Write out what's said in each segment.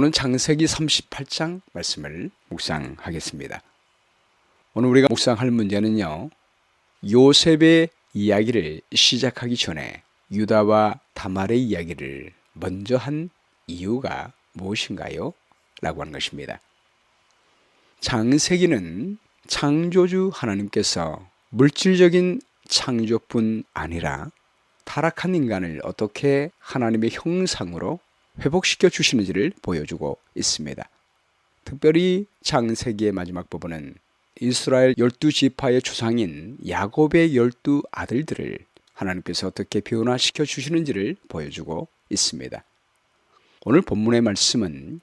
오늘 창세기 38장 말씀을 묵상하겠습니다. 오늘 우리가 묵상할 문제는요, 요셉의 이야기를 시작하기 전에 유다와 다말의 이야기를 먼저 한 이유가 무엇인가요? 라고 하는 것입니다. 창세기는 창조주 하나님께서 물질적인 창조뿐 아니라 타락한 인간을 어떻게 하나님의 형상으로 회복시켜 주시는지를 보여주고 있습니다. 특별히 창세기의 마지막 부분은 이스라엘 12지파의 조상인 야곱의 12 아들들을 하나님께서 어떻게 변화시켜 주시는지를 보여주고 있습니다. 오늘 본문의 말씀은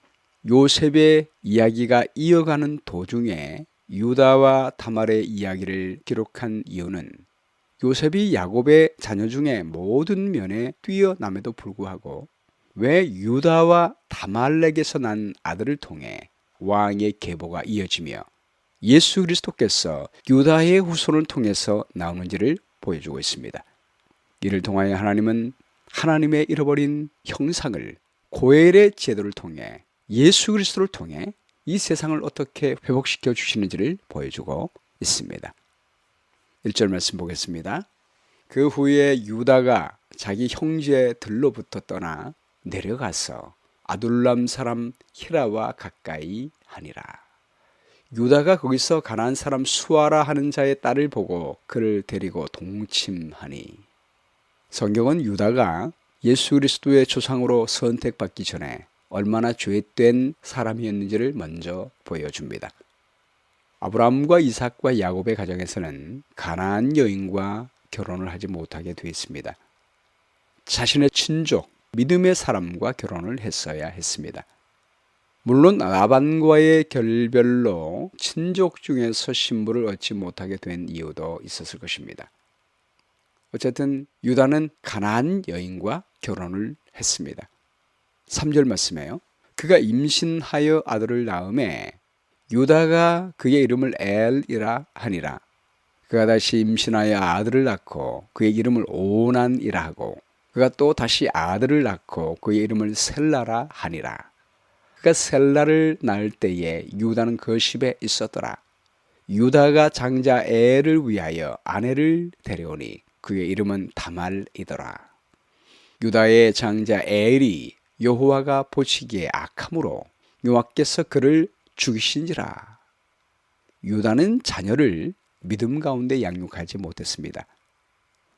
요셉의 이야기가 이어가는 도중에 유다와 다말의 이야기를 기록한 이유는 요셉이 야곱의 자녀 중에 모든 면에 뛰어남에도 불구하고 왜 유다와 다말에게서 난 아들을 통해 왕의 계보가 이어지며 예수 그리스도께서 유다의 후손을 통해서 나오는지를 보여주고 있습니다. 이를 통하여 하나님은 하나님의 잃어버린 형상을 고엘의 제도를 통해 예수 그리스도를 통해 이 세상을 어떻게 회복시켜 주시는지를 보여주고 있습니다. 1절 말씀 보겠습니다. 그 후에 유다가 자기 형제들로부터 떠나 내려가서 아둘람 사람 히라와 가까이 하니라. 유다가 거기서 가나안 사람 수아라 하는 자의 딸을 보고 그를 데리고 동침하니. 성경은 유다가 예수 그리스도의 조상으로 선택받기 전에 얼마나 죄된 사람이었는지를 먼저 보여줍니다. 아브라함과 이삭과 야곱의 가정에서는 가나안 여인과 결혼을 하지 못하게 되어 있습니다. 자신의 친족, 믿음의 사람과 결혼을 했어야 했습니다. 물론 라반과의 결별로 친족 중에서 신부를 얻지 못하게 된 이유도 있었을 것입니다. 어쨌든 유다는 가나안 여인과 결혼을 했습니다. 3절 말씀에요. 그가 임신하여 아들을 낳음에 유다가 그의 이름을 엘이라 하니라. 그가 다시 임신하여 아들을 낳고 그의 이름을 오난이라 하고 그가 또 다시 아들을 낳고 그의 이름을 셀라라 하니라. 그가 셀라를 낳을 때에 유다는 그 집에 있었더라. 유다가 장자 엘을 위하여 아내를 데려오니 그의 이름은 다말이더라. 유다의 장자 엘이 여호와가 보시기에 악함으로 여호와께서 그를 죽이신지라. 유다는 자녀를 믿음 가운데 양육하지 못했습니다.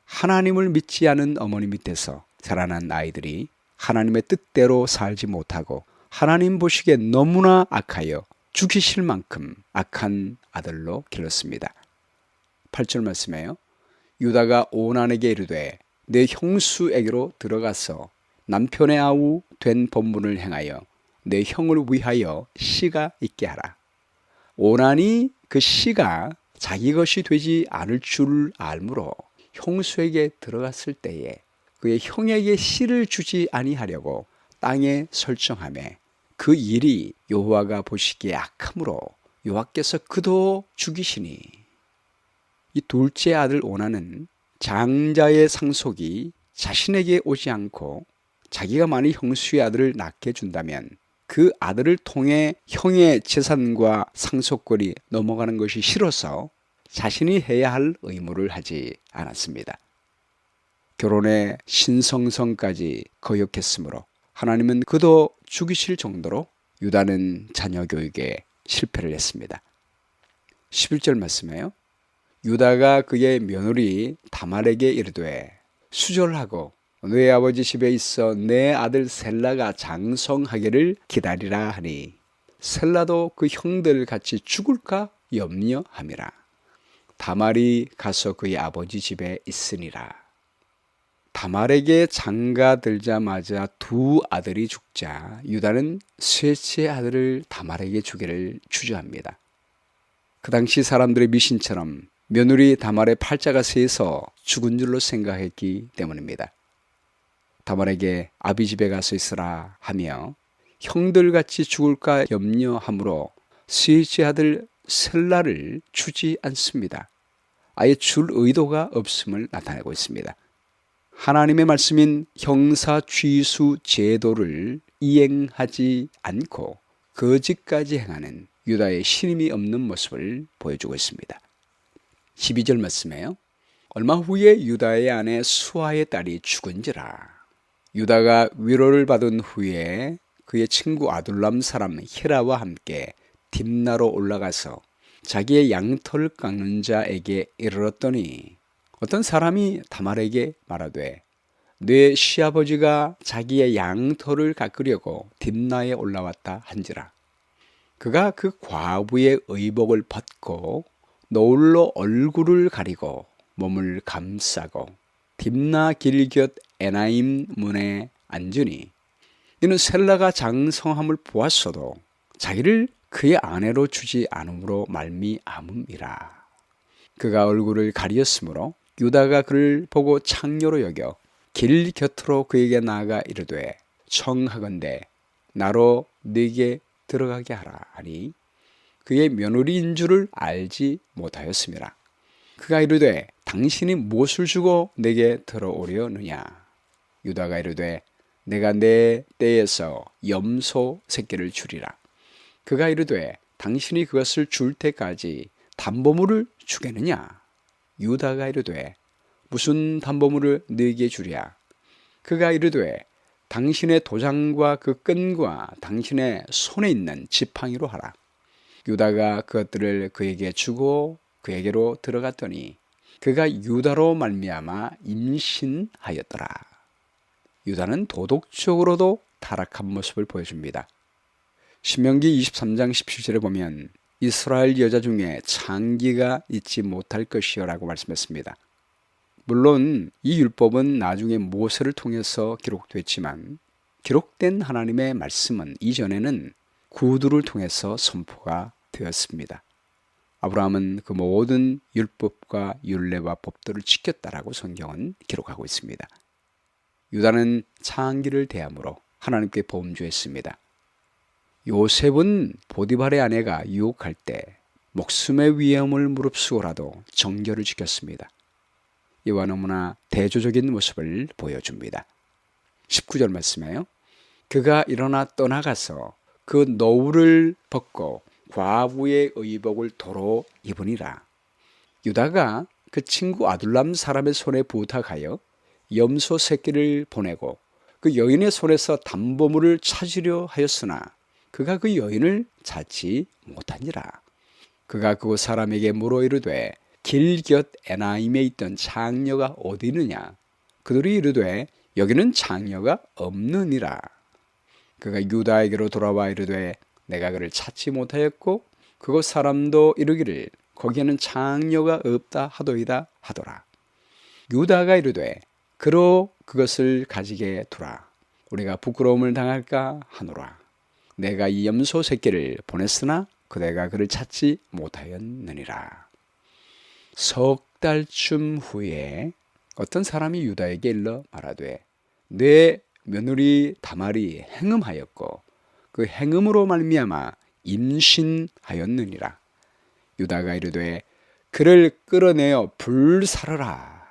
하나님을 믿지 않은 어머니 밑에서 자라난 아이들이 하나님의 뜻대로 살지 못하고 하나님 보시기에 너무나 악하여 죽이실 만큼 악한 아들로 길렀습니다. 8절 말씀에요. 유다가 오난에게 이르되 내 형수에게로 들어가서 남편의 아우 된 본분을 행하여 내 형을 위하여 씨가 있게 하라. 오난이 그 씨가 자기 것이 되지 않을 줄 알므로 형수에게 들어갔을 때에 그의 형에게 씨를 주지 아니하려고 땅에 설정하매 그 일이 여호와가 보시기에 악함으로 여호와께서 그도 죽이시니. 이 둘째 아들 오난은 장자의 상속이 자신에게 오지 않고 자기가 만일 형수의 아들을 낳게 준다면 그 아들을 통해 형의 재산과 상속권이 넘어가는 것이 싫어서 자신이 해야 할 의무를 하지 않았습니다. 결혼의 신성성까지 거역했으므로 하나님은 그도 죽이실 정도로 유다는 자녀 교육에 실패를 했습니다. 11절 말씀에요. 유다가 그의 며느리 다말에게 이르되 수절하고 내 아버지 집에 있어 내 아들 셀라가 장성하기를 기다리라 하니 셀라도 그 형들 같이 죽을까 염려함이라. 다말이 가서 그의 아버지 집에 있으니라. 다말에게 장가들자마자 두 아들이 죽자 유다는 셋째 아들을 다말에게 주기를 주저합니다. 그 당시 사람들의 미신처럼 며느리 다말의 팔자가 세서 죽은 줄로 생각했기 때문입니다. 다말에게 아비 집에 가서 있으라 하며 형들같이 죽을까 염려함으로 셋째 아들 셀라를 주지 않습니다. 아예 줄 의도가 없음을 나타내고 있습니다. 하나님의 말씀인 형사취수 제도를 이행하지 않고 거짓까지 행하는 유다의 신임이 없는 모습을 보여주고 있습니다. 12절 말씀에요. 얼마 후에 유다의 아내 수아의 딸이 죽은지라. 유다가 위로를 받은 후에 그의 친구 아둘람 사람 히라와 함께 딥나로 올라가서 자기의 양털을 깎는 자에게 이르렀더니 어떤 사람이 다말에게 말하되 네 시아버지가 자기의 양털을 깎으려고 딥나에 올라왔다 한지라. 그가 그 과부의 의복을 벗고 노을로 얼굴을 가리고 몸을 감싸고 딥나 길 곁 에나임 문에 앉으니 이는 셀라가 장성함을 보았어도 자기를 그의 아내로 주지 않음으로 말미암음이라. 그가 얼굴을 가리었으므로 유다가 그를 보고 창녀로 여겨 길 곁으로 그에게 나아가 이르되 청하건대 나로 네게 들어가게 하라 하니 그의 며느리인 줄을 알지 못하였음이라. 그가 이르되 당신이 무엇을 주고 내게 들어오려느냐. 유다가 이르되 내가 내 떼에서 염소 새끼를 주리라. 그가 이르되 당신이 그것을 줄 때까지 담보물을 주겠느냐. 유다가 이르되 무슨 담보물을 네게 주랴. 그가 이르되 당신의 도장과 그 끈과 당신의 손에 있는 지팡이로 하라. 유다가 그것들을 그에게 주고 그에게로 들어갔더니 그가 유다로 말미암아 임신하였더라. 유다는 도덕적으로도 타락한 모습을 보여줍니다. 신명기 23장 17절에 보면 이스라엘 여자 중에 창기가 있지 못할 것이요 라고 말씀했습니다. 물론 이 율법은 나중에 모세를 통해서 기록됐지만 기록된 하나님의 말씀은 이전에는 구두를 통해서 선포가 되었습니다. 아브라함은 그 모든 율법과 율례와 법도를 지켰다라고 성경은 기록하고 있습니다. 유다는 창기를 대함으로 하나님께 범죄했습니다. 요셉은 보디발의 아내가 유혹할 때 목숨의 위험을 무릅쓰고라도 정결을 지켰습니다. 이와 너무나 대조적인 모습을 보여줍니다. 19절 말씀에요. 그가 일어나 떠나가서 그 노울을 벗고 과부의 의복을 도로 입으니라. 유다가 그 친구 아둘람 사람의 손에 부탁하여 염소 새끼를 보내고 그 여인의 손에서 담보물을 찾으려 하였으나 그가 그 여인을 찾지 못하니라. 그가 그 사람에게 물어 이르되 길 곁 에나임에 있던 장녀가 어디 있느냐. 그들이 이르되 여기는 장녀가 없느니라. 그가 유다에게로 돌아와 이르되 내가 그를 찾지 못하였고 그곳 사람도 이르기를 거기에는 장녀가 없다 하도이다 하더라. 유다가 이르되 그로 그것을 가지게 두라. 우리가 부끄러움을 당할까 하노라. 내가 이 염소 새끼를 보냈으나 그대가 그를 찾지 못하였느니라. 석 달쯤 후에 어떤 사람이 유다에게 일러 말하되 내 며느리 다말이 행음하였고 그 행음으로 말미암아 임신하였느니라. 유다가 이르되 그를 끌어내어 불사르라.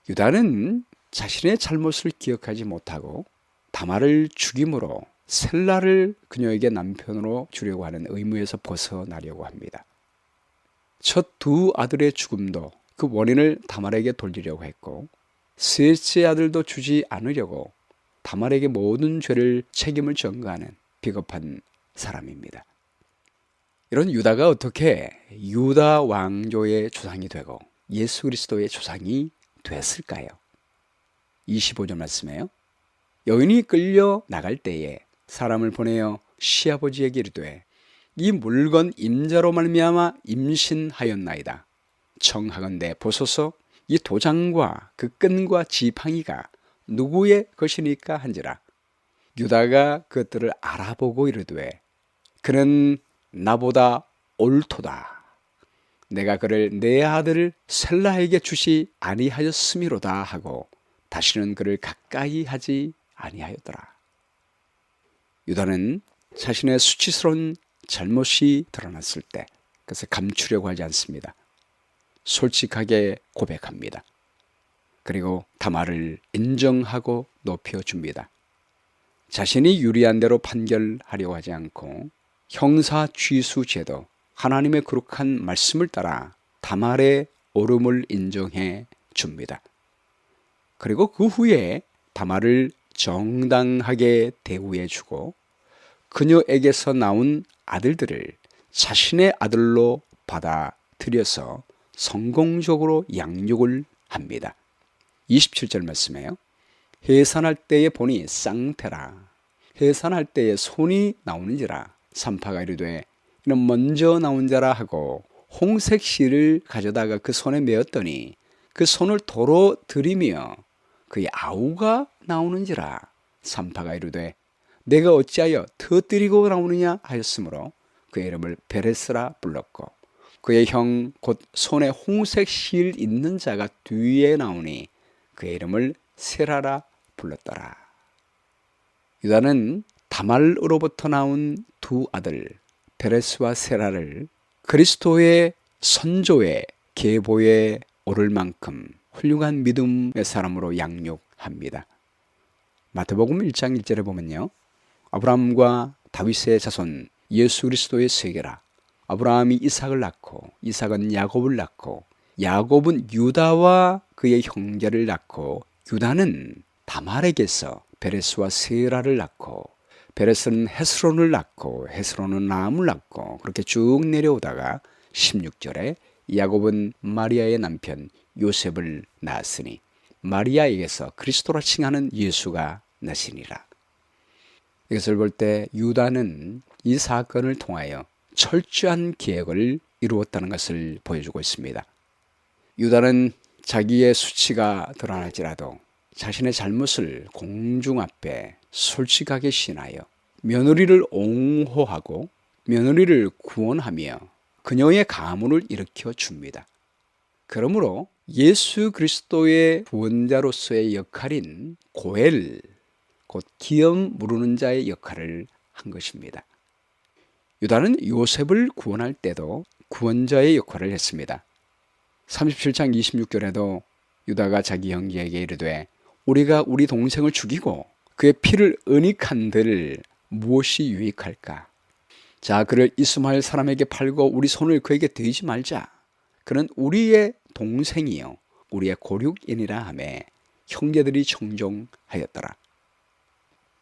유다는 자신의 잘못을 기억하지 못하고 다말을 죽임으로 셀라를 그녀에게 남편으로 주려고 하는 의무에서 벗어나려고 합니다. 첫 두 아들의 죽음도 그 원인을 다말에게 돌리려고 했고 셋째 아들도 주지 않으려고 다말에게 모든 죄를 책임을 전가하는 비겁한 사람입니다. 이런 유다가 어떻게 유다 왕조의 조상이 되고 예수 그리스도의 조상이 됐을까요? 25절 말씀에요. 여인이 끌려 나갈 때에 사람을 보내어 시아버지에게 이르되 이 물건 임자로 말미암아 임신하였나이다. 청하건대 보소서 이 도장과 그 끈과 지팡이가 누구의 것이니까 한지라. 유다가 그것들을 알아보고 이르되 그는 나보다 옳도다. 내가 그를 내 아들 셀라에게 주시 아니하였음이로다 하고 다시는 그를 가까이 하지 아니하였더라. 유다는 자신의 수치스러운 잘못이 드러났을 때 그것을 감추려고 하지 않습니다. 솔직하게 고백합니다. 그리고 다말을 인정하고 높여줍니다. 자신이 유리한 대로 판결하려고 하지 않고 형사취수제도, 하나님의 거룩한 말씀을 따라 다말의 옳음을 인정해 줍니다. 그리고 그 후에 다말을 정당하게 대우해 주고 그녀에게서 나온 아들들을 자신의 아들로 받아들여서 성공적으로 양육을 합니다. 27절 말씀에요. 해산할 때에 보니 쌍태라. 해산할 때에 손이 나오는지라. 산파가 이르되 이는 먼저 나온 자라 하고 홍색 실을 가져다가 그 손에 메었더니 그 손을 도로 들이며 그의 아우가 나오는지라. 산파가 이르되 내가 어찌하여 터뜨리고 나오느냐 하였으므로 그의 이름을 베레스라 불렀고 그의 형 곧 손에 홍색 실 있는 자가 뒤에 나오니 그의 이름을 세라라 불렀더라. 유다는 다말으로부터 나온 두 아들 베레스와 세라를 그리스도의 선조의 계보에 오를 만큼 훌륭한 믿음의 사람으로 양육합니다. 마태복음 1장 1절에 보면요. 아브라함과 다윗의 자손 예수 그리스도의 세계라. 아브라함이 이삭을 낳고 이삭은 야곱을 낳고 야곱은 유다와 그의 형제를 낳고 유다는 다말에게서 베레스와 세라를 낳고 베레스는 헤스론을 낳고 헤스론은 라암을 낳고 그렇게 쭉 내려오다가 16절에 야곱은 마리아의 남편 요셉을 낳았으니 마리아에게서 그리스도라 칭하는 예수가 나시니라. 이것을 볼 때 유다는 이 사건을 통하여 철저한 계획을 이루었다는 것을 보여주고 있습니다. 유다는 자기의 수치가 드러날지라도 자신의 잘못을 공중 앞에 솔직하게 시인하여 며느리를 옹호하고 며느리를 구원하며 그녀의 가문을 일으켜 줍니다. 그러므로 예수 그리스도의 구원자로서의 역할인 고엘, 곧 기업 무르는 자의 역할을 한 것입니다. 유다는 요셉을 구원할 때도 구원자의 역할을 했습니다. 37장 26절에도 유다가 자기 형제에게 이르되 우리가 우리 동생을 죽이고 그의 피를 은닉한들 무엇이 유익할까? 자, 그를 이스마엘 사람에게 팔고 우리 손을 그에게 대지 말자. 그는 우리의 동생이요 우리의 고륙인이라 하매 형제들이 청종하였더라.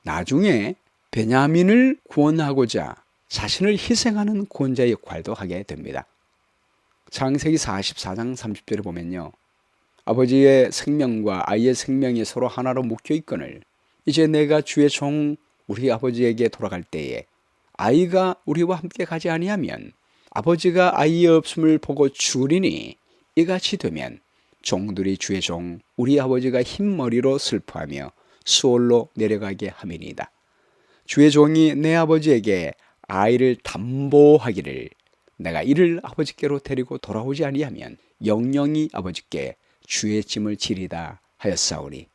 나중에 베냐민을 구원하고자 자신을 희생하는 구원자의 역할도 하게 됩니다. 창세기 44장 30절에 보면요. 아버지의 생명과 아이의 생명이 서로 하나로 묶여 있거늘 이제 내가 주의 종 우리 아버지에게 돌아갈 때에 아이가 우리와 함께 가지 아니하면 아버지가 아이의 없음을 보고 죽으리니 이같이 되면 종들이 주의 종 우리 아버지가 흰머리로 슬퍼하며 수월로 내려가게 함이니이다. 주의 종이 내 아버지에게 아이를 담보하기를 내가 이를 아버지께로 데리고 돌아오지 아니하면 영영이 아버지께 주의 짐을 지리다 하였사오니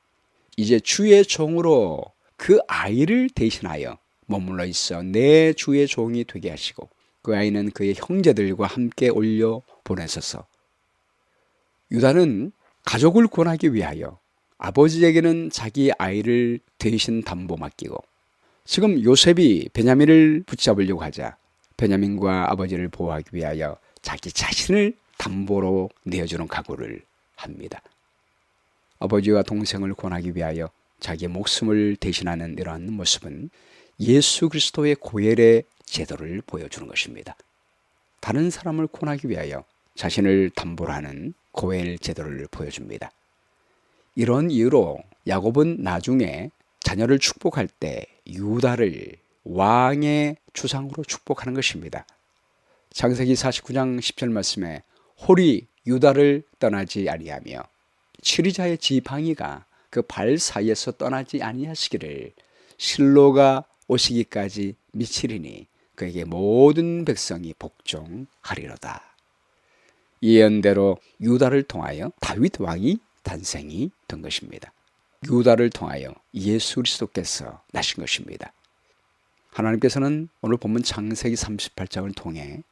이제 주의 종으로 그 아이를 대신하여 머물러 있어 내 주의 종이 되게 하시고 그 아이는 그의 형제들과 함께 올려 보내소서. 유다는 가족을 구원하기 위하여 아버지에게는 자기 아이를 대신 담보 맡기고 지금 요셉이 베냐민을 붙잡으려고 하자 베냐민과 아버지를 보호하기 위하여 자기 자신을 담보로 내어주는 각오를 합니다. 아버지와 동생을 구원하기 위하여 자기의 목숨을 대신하는 이러한 모습은 예수 그리스도의 고엘의 제도를 보여주는 것입니다. 다른 사람을 구원하기 위하여 자신을 담보로 하는 고엘 제도를 보여줍니다. 이런 이유로 야곱은 나중에 자녀를 축복할 때 유다를 왕의 주상으로 축복하는 것입니다. 창세기 49장 10절 말씀에 홀이 유다를 떠나지 아니하며 치리자의 지팡이가 그 발 사이에서 떠나지 아니하시기를 실로가 오시기까지 미치리니 그에게 모든 백성이 복종하리로다. 예언대로 유다를 통하여 다윗 왕이 탄생이 된 것입니다. 유다를 통하여 예수 그리스도께서 나신 것입니다. 하나님께서는 오늘 본문 창세기 38장을 통해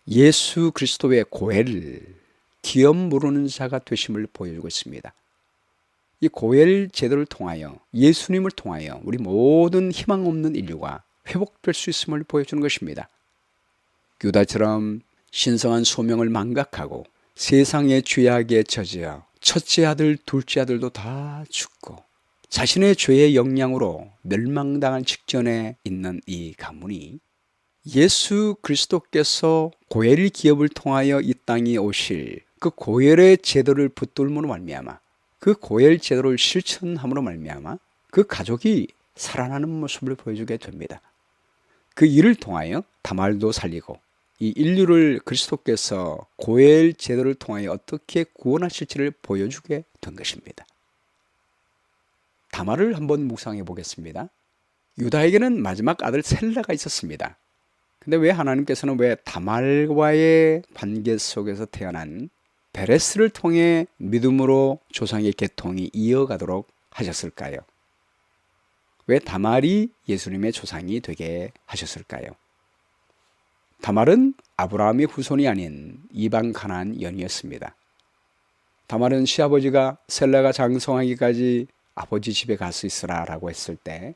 예수 그리스도의 고엘, 기업 무르는 자가 되심을 보여주고 있습니다. 이 고엘 제도를 통하여 예수님을 통하여 우리 모든 희망 없는 인류가 회복될 수 있음을 보여주는 것입니다. 유다처럼 신성한 소명을 망각하고 세상의 죄악에 젖어 첫째 아들, 둘째 아들도 다 죽고 자신의 죄의 영향으로 멸망당할 직전에 있는 이 가문이 예수 그리스도께서 고엘 기업을 통하여 이 땅에 오실 그 고엘의 제도를 붙들므로 말미암아 그 고엘 제도를 실천함으로 말미암아 그 가족이 살아나는 모습을 보여주게 됩니다. 그 일을 통하여 다말도 살리고 이 인류를 그리스도께서 고엘 제도를 통하여 어떻게 구원하실지를 보여주게 된 것입니다. 다말을 한번 묵상해 보겠습니다. 유다에게는 마지막 아들 셀라가 있었습니다. 근데 왜 하나님께서는 왜 다말과의 관계 속에서 태어난 베레스를 통해 믿음으로 조상의 계통이 이어가도록 하셨을까요? 왜 다말이 예수님의 조상이 되게 하셨을까요? 다말은 아브라함의 후손이 아닌 이방 가나안 연이었습니다. 다말은 시아버지가 셀라가 장성하기까지 아버지 집에 갈 수 있으라 라고 했을 때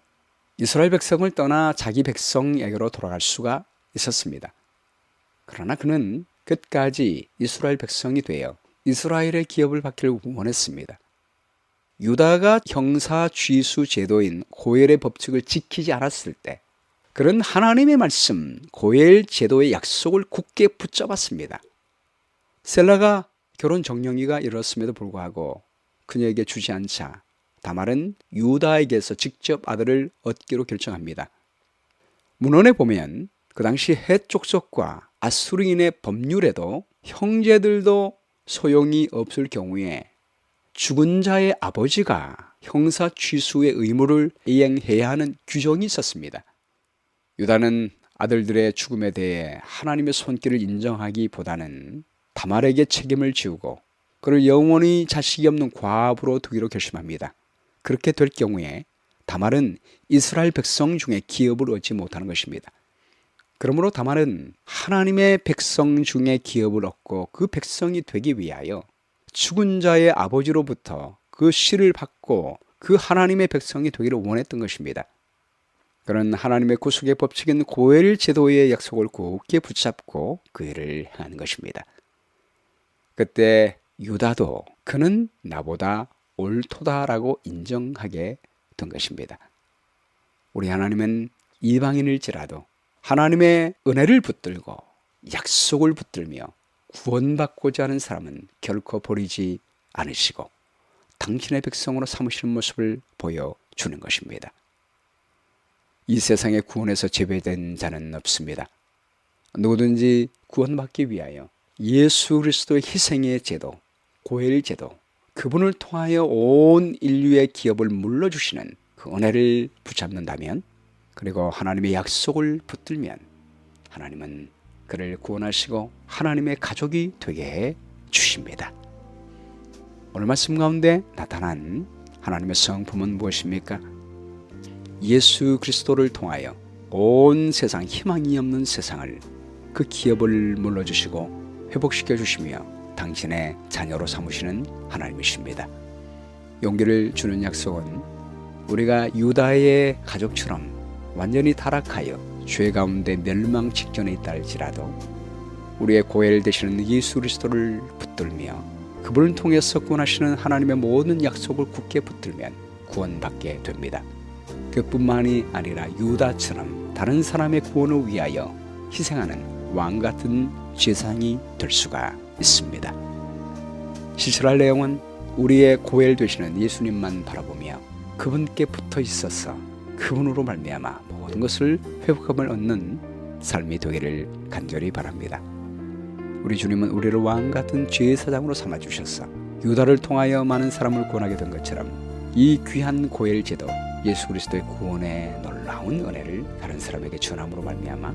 이스라엘 백성을 떠나 자기 백성에게로 돌아갈 수가 있었습니다. 그러나 그는 끝까지 이스라엘 백성이 되어 이스라엘의 기업을 받기를 원했습니다. 유다가 형사 쥐수 제도인 고엘의 법칙을 지키지 않았을 때 그런 하나님의 말씀 고엘 제도의 약속을 굳게 붙잡았습니다. 셀라가 결혼 정령기가 이르렀음에도 불구하고 그녀에게 주지 않자 다말은 유다에게서 직접 아들을 얻기로 결정합니다. 문헌에 보면 그 당시 헷 족속과 아수르인의 법률에도 형제들도 소용이 없을 경우에 죽은 자의 아버지가 형사 취수의 의무를 이행해야 하는 규정이 있었습니다. 유다는 아들들의 죽음에 대해 하나님의 손길을 인정하기보다는 다말에게 책임을 지우고 그를 영원히 자식이 없는 과부로 두기로 결심합니다. 그렇게 될 경우에 다말은 이스라엘 백성 중에 기업을 얻지 못하는 것입니다. 그러므로 다말은 하나님의 백성 중에 기업을 얻고 그 백성이 되기 위하여 죽은 자의 아버지로부터 그 씨를 받고 그 하나님의 백성이 되기를 원했던 것입니다. 그는 하나님의 구속의 법칙인 고엘 제도의 약속을 굳게 붙잡고 그 일을 행하는 것입니다. 그때 유다도 그는 나보다 옳도다라고 인정하게 된 것입니다. 우리 하나님은 이방인일지라도 하나님의 은혜를 붙들고 약속을 붙들며 구원받고자 하는 사람은 결코 버리지 않으시고 당신의 백성으로 삼으시는 모습을 보여주는 것입니다. 이 세상에 구원에서 제외된 자는 없습니다. 누구든지 구원받기 위하여 예수 그리스도의 희생의 제도, 고엘 제도, 그분을 통하여 온 인류의 기업을 물려주시는 그 은혜를 붙잡는다면, 그리고 하나님의 약속을 붙들면 하나님은 그를 구원하시고 하나님의 가족이 되게 해 주십니다. 오늘 말씀 가운데 나타난 하나님의 성품은 무엇입니까? 예수 그리스도를 통하여 온 세상, 희망이 없는 세상을 그 기업을 물려주시고 회복시켜 주시며 당신의 자녀로 삼으시는 하나님이십니다. 용기를 주는 약속은 우리가 유다의 가족처럼 완전히 타락하여 죄 가운데 멸망 직전에 있다 할지라도 우리의 고엘 되시는 예수 그리스도를 붙들며 그분을 통해서 구원하시는 하나님의 모든 약속을 굳게 붙들면 구원받게 됩니다. 그뿐만이 아니라 유다처럼 다른 사람의 구원을 위하여 희생하는 왕같은 제사장이 될 수가 있습니다. 실천할 내용은 우리의 고엘 되시는 예수님만 바라보며 그분께 붙어 있어서 그분으로 말미암아 모든 것을 회복함을 얻는 삶이 되기를 간절히 바랍니다. 우리 주님은 우리를 왕같은 제사장으로 삼아주셔서 유다를 통하여 많은 사람을 구원하게 된 것처럼 이 귀한 고엘 제도, 예수 그리스도의 구원의 놀라운 은혜를 다른 사람에게 전함으로 말미암아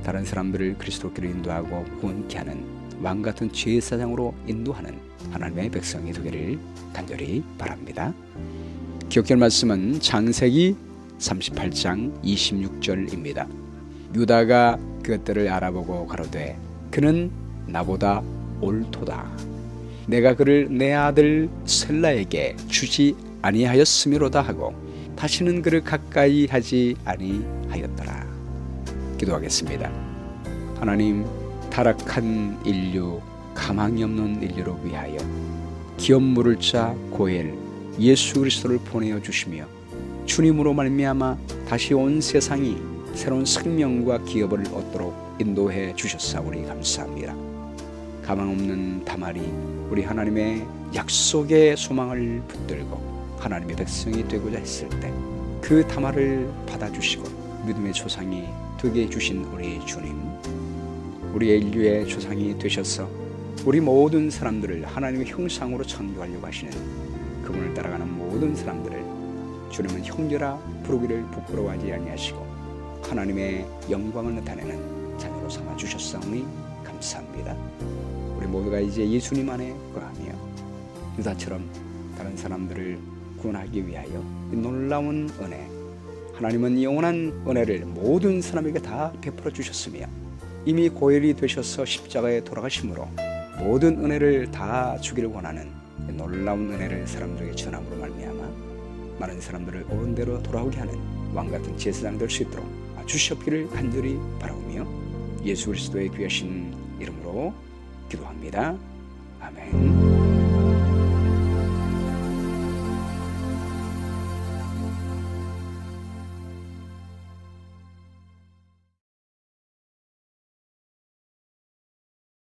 다른 사람들을 그리스도께로 인도하고 구원케 하는 왕같은 제사장으로 인도하는 하나님의 백성이 되기를 간절히 바랍니다. 기억할 말씀은 창세기 38장 26절입니다. 유다가 그것들을 알아보고 가로되 그는 나보다 옳도다. 내가 그를 내 아들 셀라에게 주지 아니하였음이로다 하고 다시는 그를 가까이 하지 아니하였더라. 기도하겠습니다. 하나님, 타락한 인류, 가망이 없는 인류를 위하여 기업 물을 자 고엘 예수 그리스도를 보내어 주시며 주님으로 말미암아 다시 온 세상이 새로운 생명과 기업을 얻도록 인도해 주셨사오니 감사합니다. 가망 없는 다말이 우리 하나님의 약속의 소망을 붙들고 하나님의 백성이 되고자 했을 때 그 다말을 받아주시고 믿음의 조상이 되게 해주신 우리 주님, 우리의 인류의 조상이 되셔서 우리 모든 사람들을 하나님의 형상으로 창조하려고 하시는 그분을 따라가는 모든 사람들을 주님은 형제라 부르기를 부끄러워하지 아니하시고 하나님의 영광을 나타내는 자녀로 삼아 주셨사오니 감사합니다. 우리 모두가 이제 예수님 안에 거하며 유다처럼 다른 사람들을 구원하기 위하여 이 놀라운 은혜, 하나님은 영원한 은혜를 모든 사람에게 다 베풀어 주셨으며 이미 고혈이 되셔서 십자가에 돌아가심으로 모든 은혜를 다 주기를 원하는 놀라운 은혜를 사람들에게 전함으로 말미암아 많은 사람들을 옳은 대로 돌아오게 하는 왕같은 제사장 될 수 있도록 주시옵기를 간절히 바라오며 예수 그리스도의 귀하신 이름으로 기도합니다. 아멘.